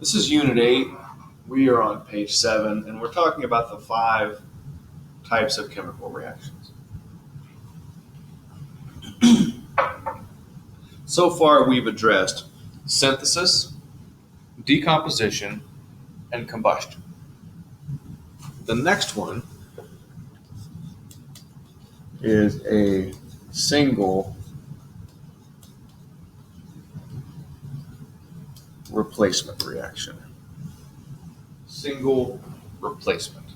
This is Unit 8. We are on page 7, and we're talking about the 5 types of chemical reactions. So far, we've addressed synthesis, decomposition, and combustion. The next one is a single replacement reaction. Single replacement.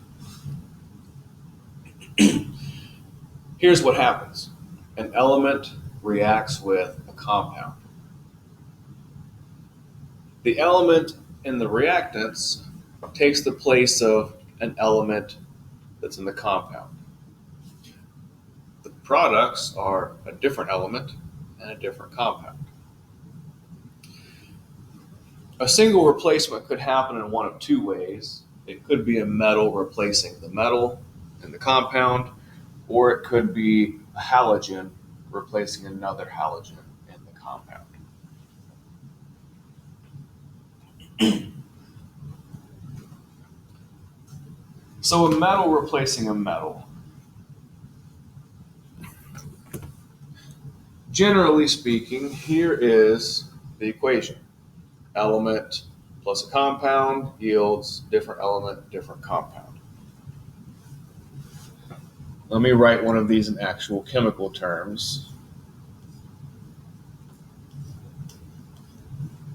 Here's what happens. An element reacts with a compound. The element in the reactants takes the place of an element that's in the compound. The products are a different element and a different compound. A single replacement could happen in one of two ways. It could be a metal replacing the metal in the compound, or it could be a halogen replacing another halogen in the compound. So a metal replacing a metal. Generally speaking, here is the equation. Element plus a compound yields different element, different compound. Let me write one of these in actual chemical terms.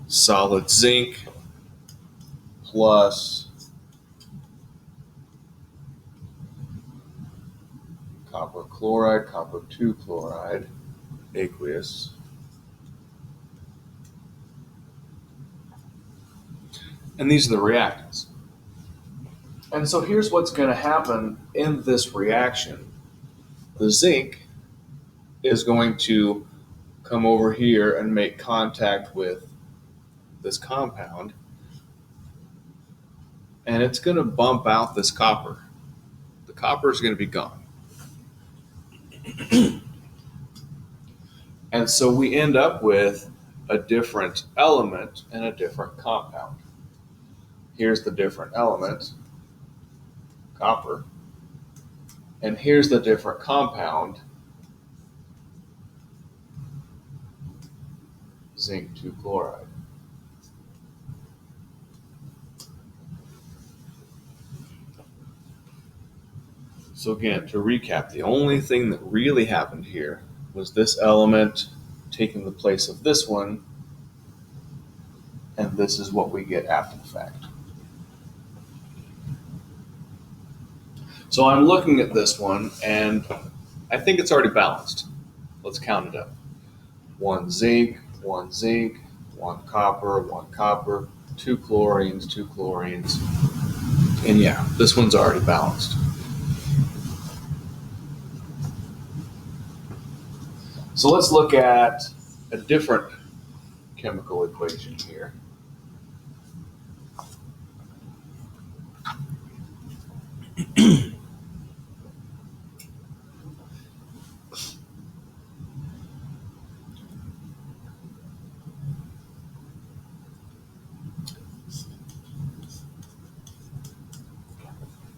Solid zinc plus copper chloride, copper 2 chloride, aqueous. And these are the reactants. And so here's what's going to happen in this reaction. The zinc is going to come over here and make contact with this compound, and it's going to bump out this copper. The copper is going to be gone. And so we end up with a different element and a different compound. Here's the different element, copper, and here's the different compound, zinc 2 chloride. So again, to recap, the only thing that really happened here was this element taking the place of this one, and this is what we get after the fact. So I'm looking at this one, and I think it's already balanced. Let's count it up. 1 zinc, 1 zinc, 1 copper, 1 copper, 2 chlorines, 2 chlorines. And yeah, this one's already balanced. So let's look at a different chemical equation here.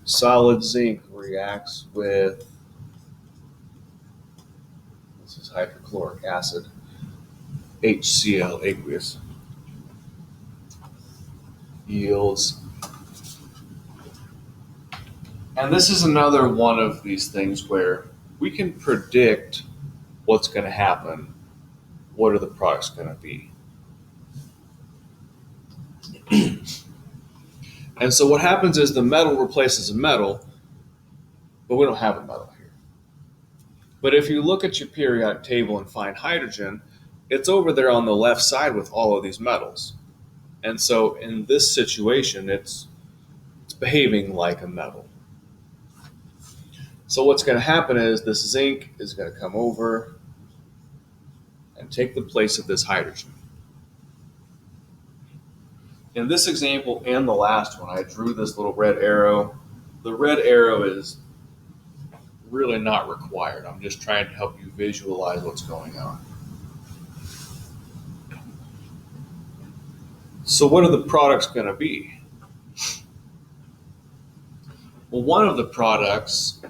Solid zinc reacts with, this is hydrochloric acid, HCl aqueous, yields. And this is another one of these things where we can predict what's going to happen. What are the products going to be? And so what happens is the metal replaces a metal, but we don't have a metal here. But if you look at your periodic table and find hydrogen, it's over there on the left side with all of these metals. And so in this situation, it's behaving like a metal. So what's going to happen is this zinc is going to come over and take the place of this hydrogen. In this example and the last one, I drew this little red arrow. The red arrow is really not required. I'm just trying to help you visualize what's going on. So what are the products going to be? Well, one of the products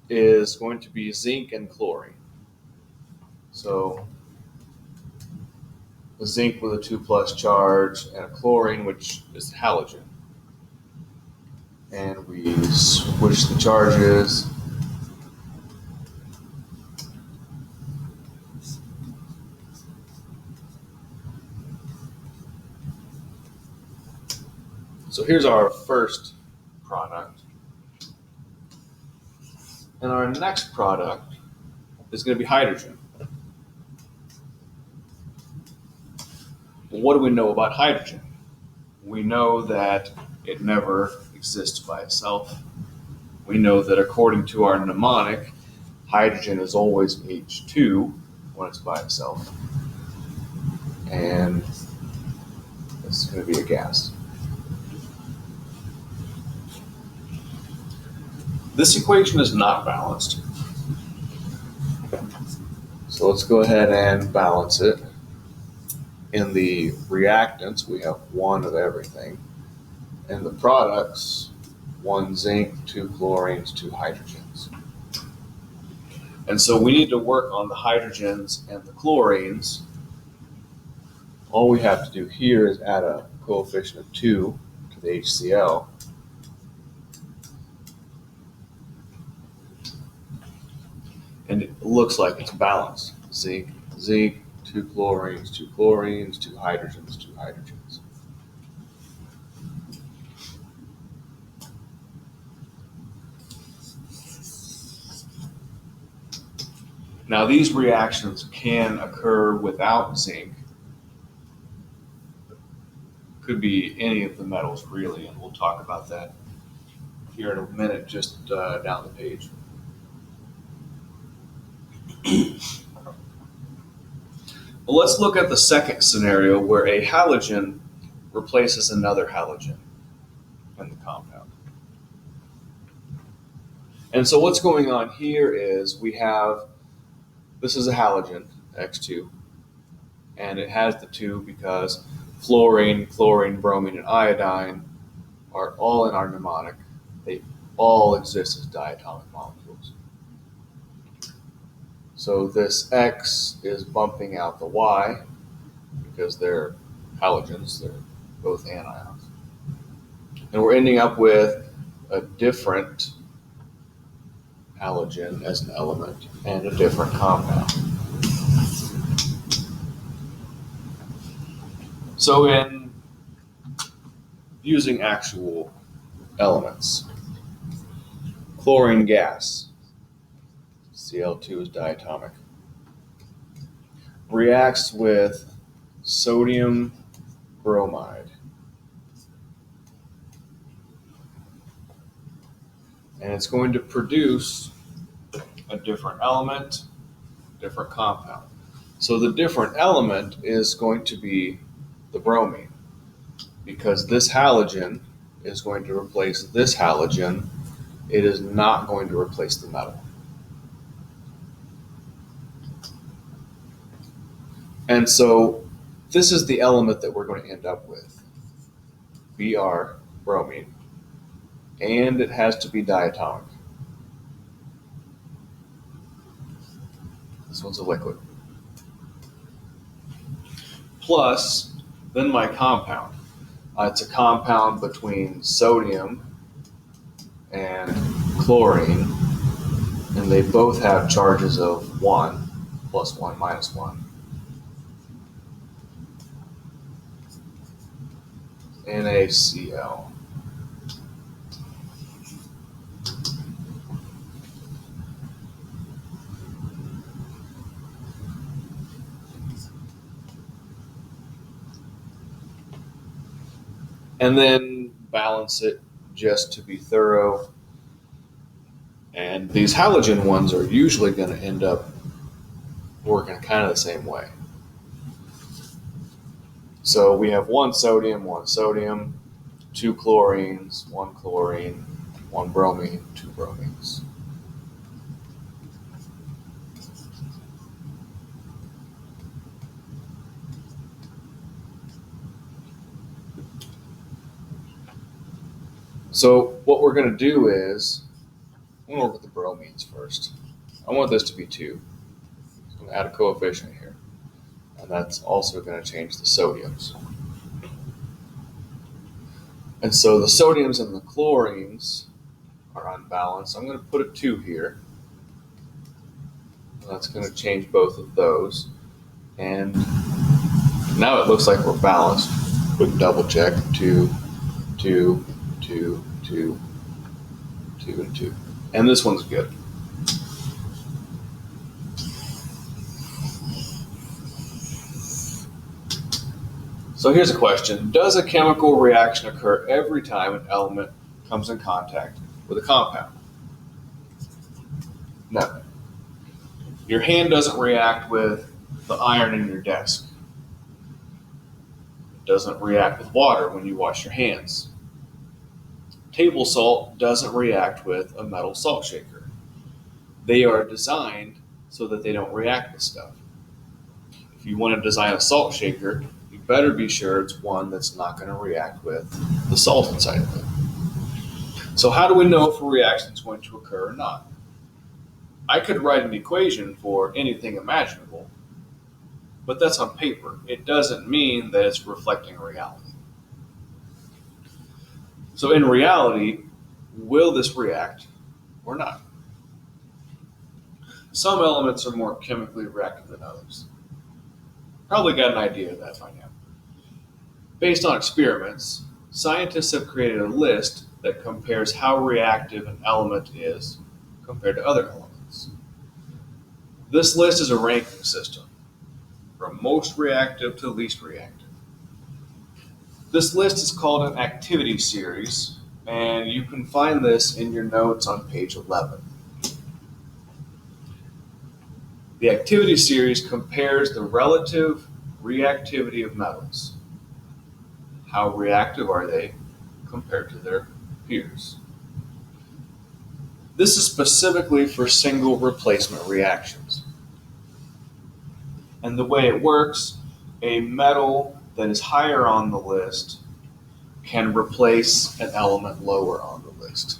is going to be zinc and chlorine. So a zinc with a 2+ charge and a chlorine, which is halogen. And we switch the charges. So here's our first product. And our next product is going to be hydrogen. Well, what do we know about hydrogen? We know that it never exists by itself. We know that according to our mnemonic, hydrogen is always H2 when it's by itself. And it's going to be a gas. This equation is not balanced. So let's go ahead and balance it. In the reactants, we have 1 of everything. In the products, 1 zinc, 2 chlorines, 2 hydrogens. And so we need to work on the hydrogens and the chlorines. All we have to do here is add a coefficient of 2 to the HCl. And it looks like it's balanced. Zinc, zinc, 2 chlorines, 2 chlorines, 2 hydrogens, 2 hydrogens. Now these reactions can occur without zinc. Could be any of the metals really, and we'll talk about that here in a minute, just down the page. Well, let's look at the second scenario where a halogen replaces another halogen in the compound. And so what's going on here is we have, this is a halogen, X2, and it has the 2 because fluorine, chlorine, bromine, and iodine are all in our mnemonic. They all exist as diatomic molecules. So this X is bumping out the Y because they're halogens, they're both anions. And we're ending up with a different halogen as an element and a different compound. So in using actual elements, chlorine gas, Cl2 is diatomic, reacts with sodium bromide. And it's going to produce a different element, different compound. So the different element is going to be the bromine, because this halogen is going to replace this halogen. It is not going to replace the metal. And so this is the element that we're going to end up with, Br, bromine, and it has to be diatomic. This one's a liquid. Plus, then my compound. It's a compound between sodium and chlorine, and they both have charges of 1, +1, -1. NaCl. And then balance it just to be thorough. And these halogen ones are usually going to end up working kind of the same way. So we have 1 sodium, 2 chlorines, 1 chlorine, 1 bromine, 2 bromines. So what we're going to do is, I'm going to look at the bromines first. I want this to be 2. I'm going to add a coefficient here. And that's also going to change the sodiums. And so the sodiums and the chlorines are unbalanced. I'm going to put a 2 here. That's going to change both of those. And now it looks like we're balanced. Quick double check. 2, 2, 2, 2, 2, and 2. And this one's good. So here's a question. Does a chemical reaction occur every time an element comes in contact with a compound? No. Your hand doesn't react with the iron in your desk. It doesn't react with water when you wash your hands. Table salt doesn't react with a metal salt shaker. They are designed so that they don't react with stuff. If you want to design a salt shaker, you better be sure it's one that's not going to react with the salt inside of it. So how do we know if a reaction is going to occur or not? I could write an equation for anything imaginable, but that's on paper. It doesn't mean that it's reflecting reality. So in reality, will this react or not? Some elements are more chemically reactive than others. Probably got an idea of that by now. Based on experiments, scientists have created a list that compares how reactive an element is compared to other elements. This list is a ranking system, from most reactive to least reactive. This list is called an activity series, and you can find this in your notes on page 11. The activity series compares the relative reactivity of metals. How reactive are they compared to their peers? This is specifically for single replacement reactions. And the way it works, a metal that is higher on the list can replace an element lower on the list.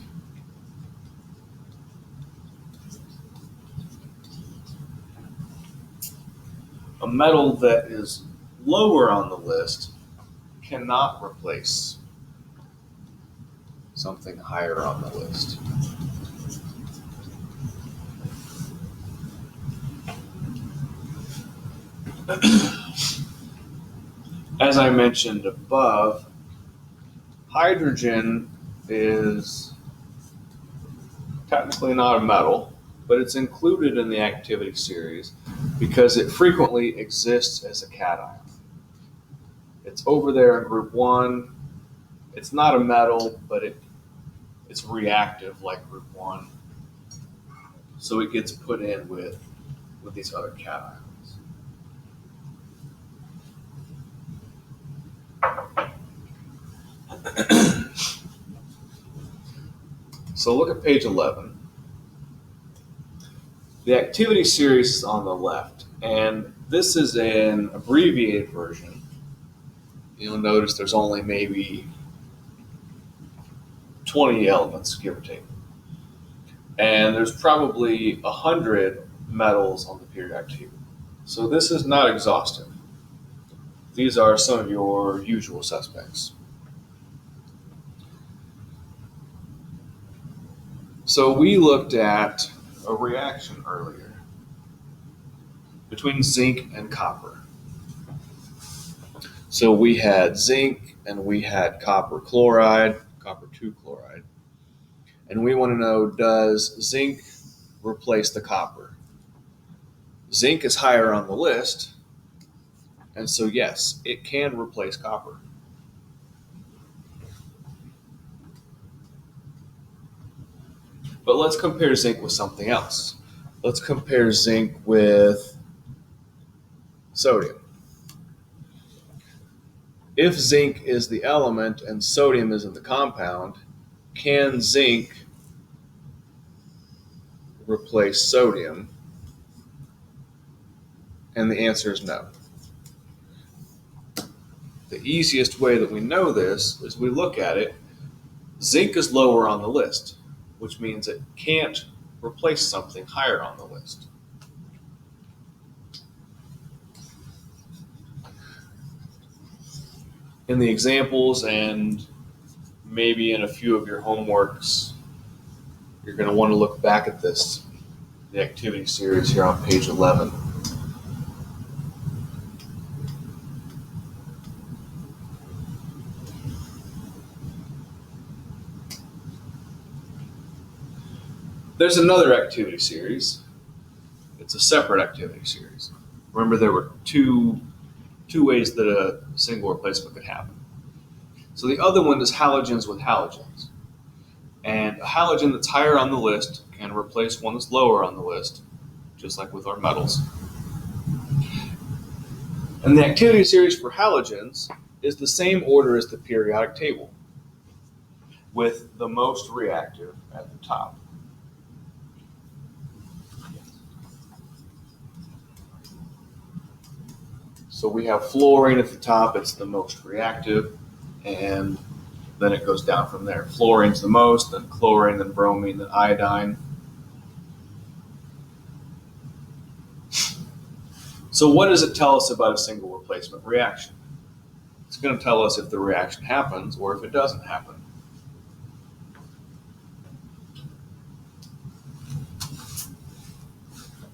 A metal that is lower on the list cannot replace something higher on the list. As I mentioned above, hydrogen is technically not a metal, but it's included in the activity series because it frequently exists as a cation. It's over there in group 1. It's not a metal, but it's reactive like group 1. So it gets put in with these other cations. So look at page 11. The activity series is on the left, and this is an abbreviated version. You'll notice there's only maybe 20 elements, give or take. And there's probably 100 metals on the periodic table. So this is not exhaustive. These are some of your usual suspects. So we looked at a reaction earlier between zinc and copper. So we had zinc and we had copper chloride, copper 2 chloride. And we want to know, does zinc replace the copper? Zinc is higher on the list, and so yes, it can replace copper. But let's compare zinc with something else. Let's compare zinc with sodium. If zinc is the element and sodium is in the compound, can zinc replace sodium? And the answer is no. The easiest way that we know this is we look at it Zinc is lower on the list, which means it can't replace something higher on the list. In the examples and maybe in a few of your homeworks, you're going to want to look back at this, the activity series here on page 11. There's another activity series. It's a separate activity series. Remember, there were two ways that a single replacement could happen. So the other one is halogens with halogens. And a halogen that's higher on the list can replace one that's lower on the list, just like with our metals. And the activity series for halogens is the same order as the periodic table, with the most reactive at the top. So we have fluorine at the top, it's the most reactive, and then it goes down from there. Fluorine's the most, then chlorine, then bromine, then iodine. So what does it tell us about a single replacement reaction? It's going to tell us if the reaction happens or if it doesn't happen.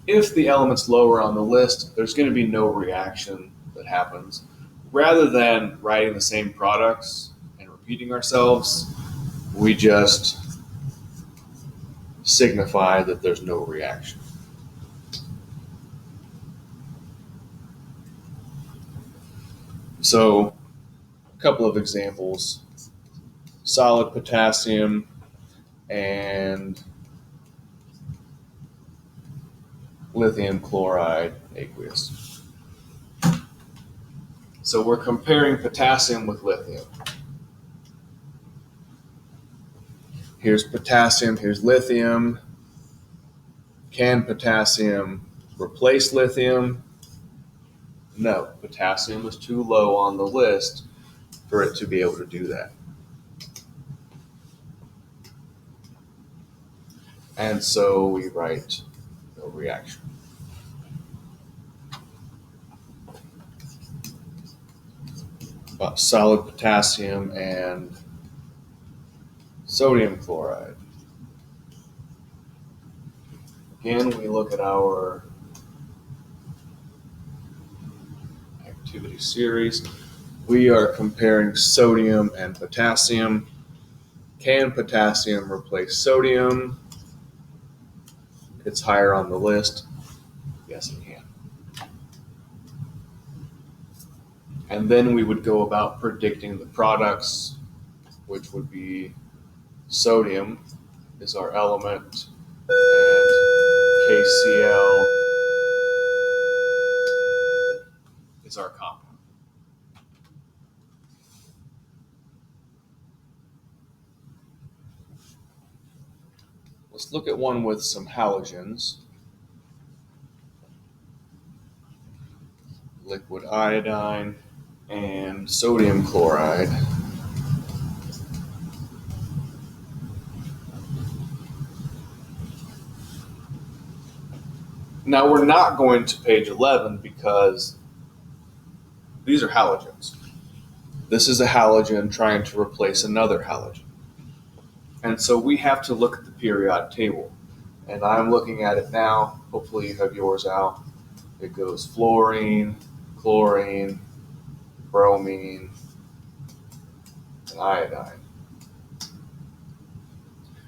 If the element's lower on the list, there's going to be no reaction that happens. Rather than writing the same products and repeating ourselves, we just signify that there's no reaction. So, a couple of examples. Solid potassium and lithium chloride aqueous. So we're comparing potassium with lithium. Here's potassium, here's lithium. Can potassium replace lithium? No, potassium is too low on the list for it to be able to do that. And so we write no reaction. About solid potassium and sodium chloride. Again, we look at our activity series. We are comparing sodium and potassium. Can potassium replace sodium? It's higher on the list. Yes, it can. And then we would go about predicting the products, which would be sodium is our element, and KCl is our compound. Let's look at one with some halogens. Liquid iodine and sodium chloride. Now we're not going to page 11 because these are halogens. This is a halogen trying to replace another halogen. And so we have to look at the periodic table. And I'm looking at it now. Hopefully you have yours out. It goes fluorine, chlorine, bromine, and iodine.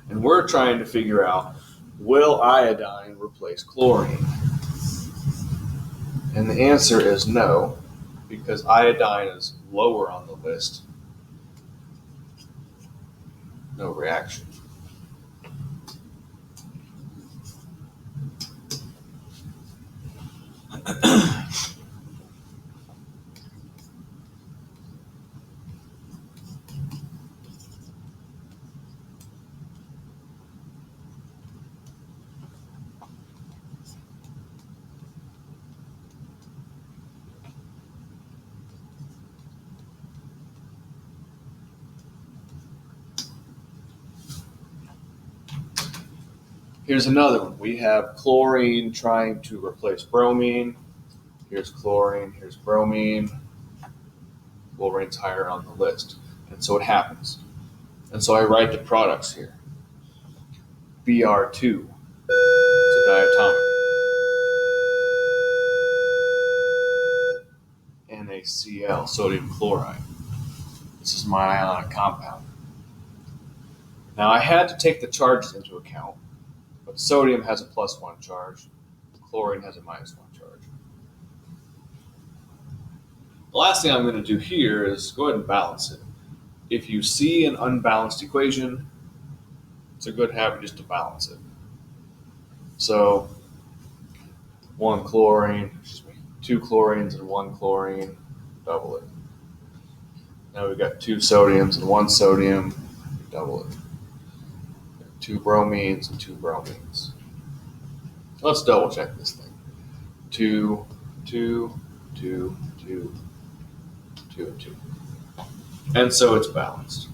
And we're trying to figure out, will iodine replace chlorine? And the answer is no, because iodine is lower on the list. No reaction. Here's another one. We have chlorine trying to replace bromine. Here's chlorine, here's bromine. Chlorine's higher on the list. And so it happens. And so I write the products here. Br2, it's a diatomic. NaCl, sodium chloride. This is my ionic compound. Now I had to take the charges into account, but sodium has a +1 charge, chlorine has a -1 charge. The last thing I'm going to do here is go ahead and balance it. If you see an unbalanced equation, it's a good habit just to balance it. So 2 chlorines and 1 chlorine, double it. Now we've got 2 sodiums and 1 sodium, double it. 2 bromines and 2 bromines. Let's double check this thing. 2, 2, 2, 2, 2, and 2. And so it's balanced.